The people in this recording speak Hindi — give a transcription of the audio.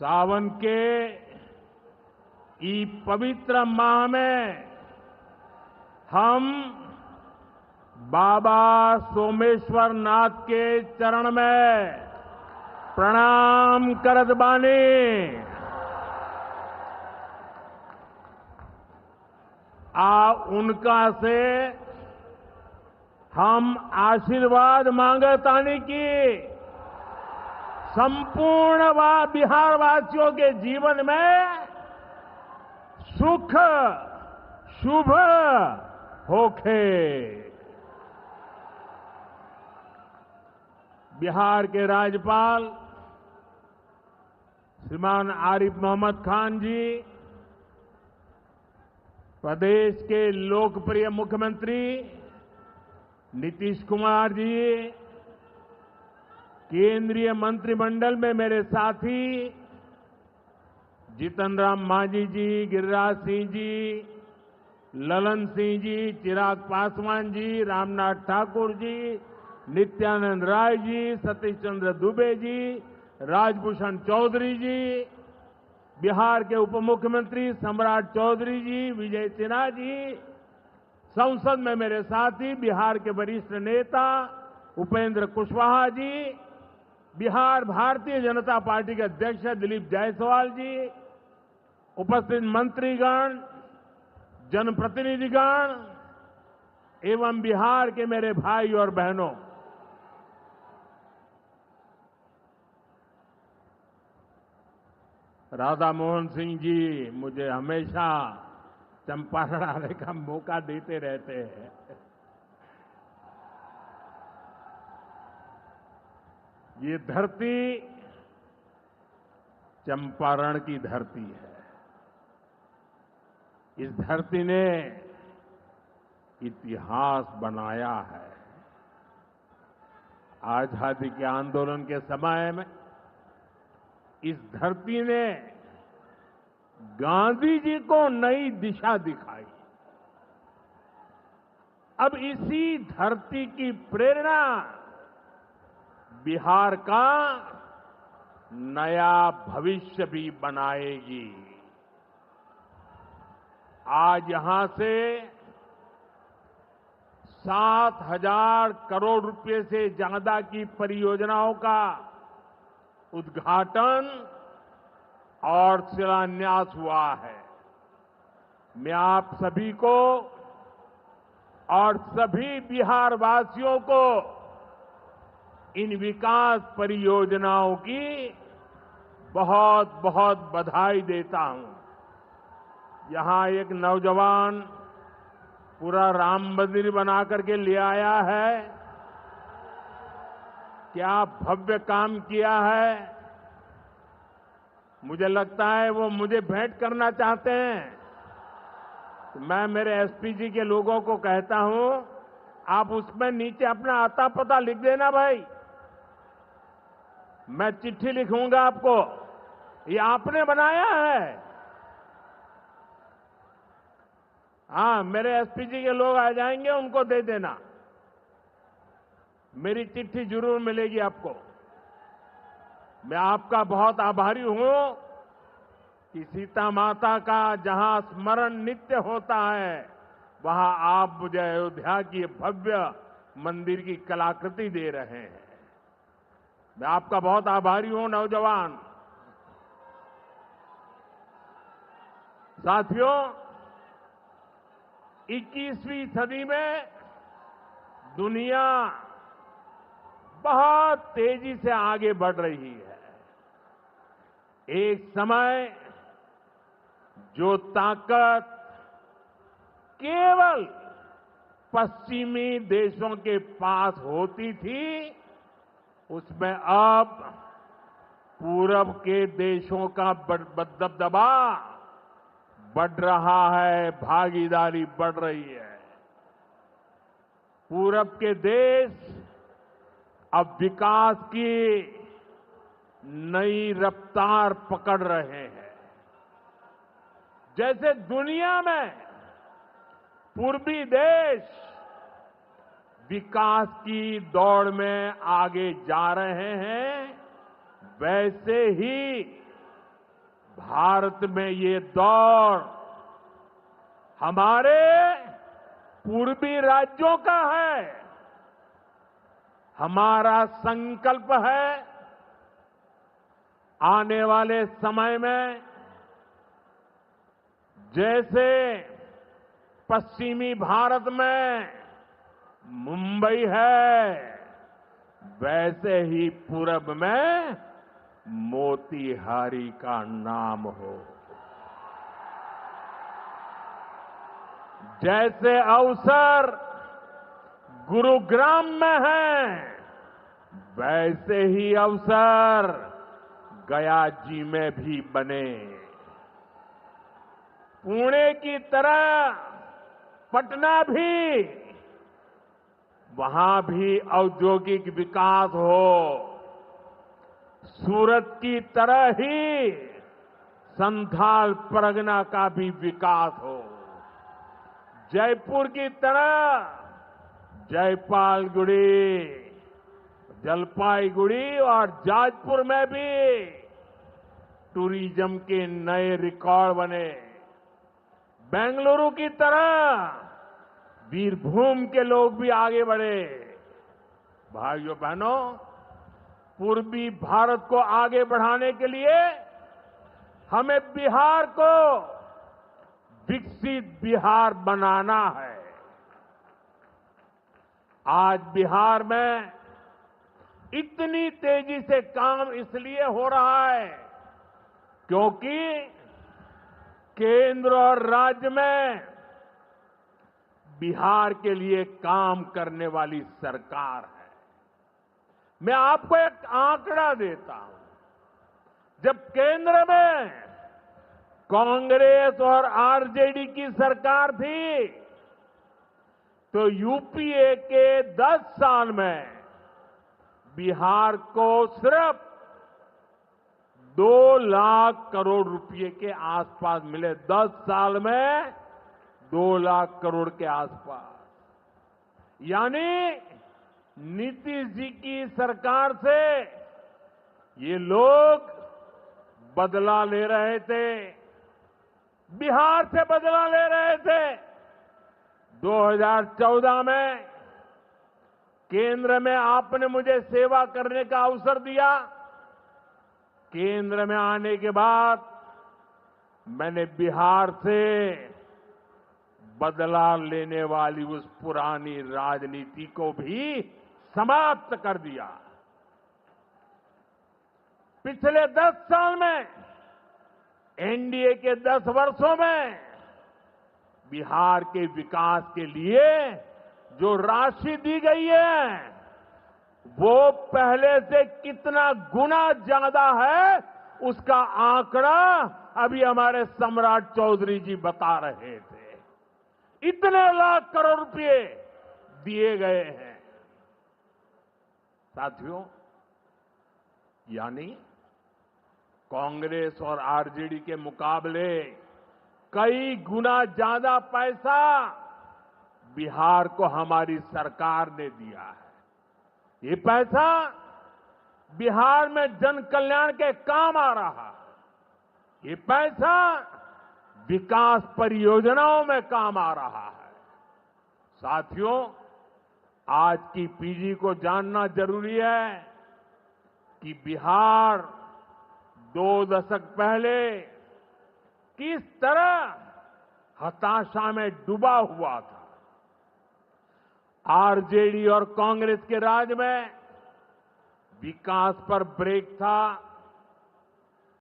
सावन के पवित्र माह में हम बाबा सोमेश्वर नाथ के चरण में प्रणाम करत बानी। उनका से हम आशीर्वाद मांगतानी की संपूर्ण बिहार वासियों के जीवन में सुख शुभ होखे। बिहार के राज्यपाल श्रीमान आरिफ मोहम्मद खान जी, प्रदेश के लोकप्रिय मुख्यमंत्री नीतीश कुमार जी, केंद्रीय मंत्रिमंडल में मेरे साथी जीतन राम मांझी जी, गिरिराज सिंह जी, ललन सिंह जी, चिराग पासवान जी, रामनाथ ठाकुर जी, नित्यानंद राय जी, सतीश चंद्र दुबे जी, राजभूषण चौधरी जी, बिहार के उप मुख्यमंत्री सम्राट चौधरी जी, विजय सिन्हा जी, संसद में मेरे साथी बिहार के वरिष्ठ नेता उपेंद्र कुशवाहा जी, बिहार भारतीय जनता पार्टी के अध्यक्ष दिलीप जायसवाल जी, उपस्थित मंत्रीगण, जनप्रतिनिधिगण एवं बिहार के मेरे भाई और बहनों, राधा मोहन सिंह जी मुझे हमेशा चंपारण आने का मौका देते रहते हैं। ये धरती चंपारण की धरती है। इस धरती ने इतिहास बनाया है। आजादी के आंदोलन के समय में इस धरती ने गांधी जी को नई दिशा दिखाई। अब इसी धरती की प्रेरणा बिहार का नया भविष्य भी बनाएगी। आज यहां से 7,000 करोड़ रुपए से ज्यादा की परियोजनाओं का उद्घाटन और शिलान्यास हुआ है। मैं आप सभी को और सभी बिहार वासियों को इन विकास परियोजनाओं की बहुत बहुत बधाई देता हूं। यहां एक नौजवान पूरा राम मंदिर बना करके ले आया है। क्या भव्य काम किया है। मुझे लगता है वो मुझे भेंट करना चाहते हैं। तो मैं मेरे एसपी जी के लोगों को कहता हूं, आप उसमें नीचे अपना आता पता लिख देना भाई। मैं चिट्ठी लिखूंगा आपको, ये आपने बनाया है। हाँ, मेरे एसपी जी के लोग आ जाएंगे, उनको दे देना। मेरी चिट्ठी जरूर मिलेगी आपको। मैं आपका बहुत आभारी हूं कि सीता माता का जहां स्मरण नित्य होता है, वहां आप मुझे अयोध्या की भव्य मंदिर की कलाकृति दे रहे हैं। मैं आपका बहुत आभारी हूं नौजवान साथियों। 21वीं सदी में दुनिया बहुत तेजी से आगे बढ़ रही है। एक समय जो ताकत केवल पश्चिमी देशों के पास होती थी, उसमें अब पूरब के देशों का दबदबा बढ़ रहा है, भागीदारी बढ़ रही है। पूरब के देश अब विकास की नई रफ्तार पकड़ रहे हैं। जैसे दुनिया में पूर्वी देश विकास की दौड़ में आगे जा रहे हैं, वैसे ही भारत में ये दौर हमारे पूर्वी राज्यों का है। हमारा संकल्प है आने वाले समय में जैसे पश्चिमी भारत में मुंबई है, वैसे ही पूरब में मोतीहारी का नाम हो। जैसे अवसर गुरुग्राम में है, वैसे ही अवसर गया जी में भी बने। पुणे की तरह पटना भी, वहां भी औद्योगिक विकास हो। सूरत की तरह ही संथाल परगना का भी विकास हो। जयपुर की तरह जयपालगुड़ी, जलपाईगुड़ी और जाजपुर में भी टूरिज्म के नए रिकॉर्ड बने। बेंगलुरु की तरह वीरभूम के लोग भी आगे बढ़े। भाइयों बहनों, पूर्वी भारत को आगे बढ़ाने के लिए हमें बिहार को विकसित बिहार बनाना है। आज बिहार में इतनी तेजी से काम इसलिए हो रहा है क्योंकि केंद्र और राज्य में बिहार के लिए काम करने वाली सरकार है। मैं आपको एक आंकड़ा देता हूं। जब केंद्र में कांग्रेस और आरजेडी की सरकार थी तो यूपीए के 10 साल में बिहार को सिर्फ 2 लाख करोड़ रुपए के आसपास मिले। 10 साल में 2 लाख करोड़ के आसपास। यानी नीतीश जी की सरकार से ये लोग बदला ले रहे थे, बिहार से बदला ले रहे थे। 2014 में केंद्र में आपने मुझे सेवा करने का अवसर दिया। केंद्र में आने के बाद मैंने बिहार से बदला लेने वाली उस पुरानी राजनीति को भी समाप्त कर दिया। पिछले 10 साल में, एनडीए के 10 वर्षों में बिहार के विकास के लिए जो राशि दी गई है वो पहले से कितना गुना ज्यादा है, उसका आंकड़ा अभी हमारे सम्राट चौधरी जी बता रहे थे। इतने लाख करोड़ रुपए दिए गए हैं। साथियों, यानी कांग्रेस और आरजेडी के मुकाबले कई गुना ज्यादा पैसा बिहार को हमारी सरकार ने दिया है। ये पैसा बिहार में जन कल्याण के काम आ रहा है। ये पैसा विकास परियोजनाओं में काम आ रहा है। साथियों, आज की पीढ़ी को जानना जरूरी है कि बिहार 2 दशक पहले किस तरह हताशा में डूबा हुआ था। आरजेडी और कांग्रेस के राज में विकास पर ब्रेक था,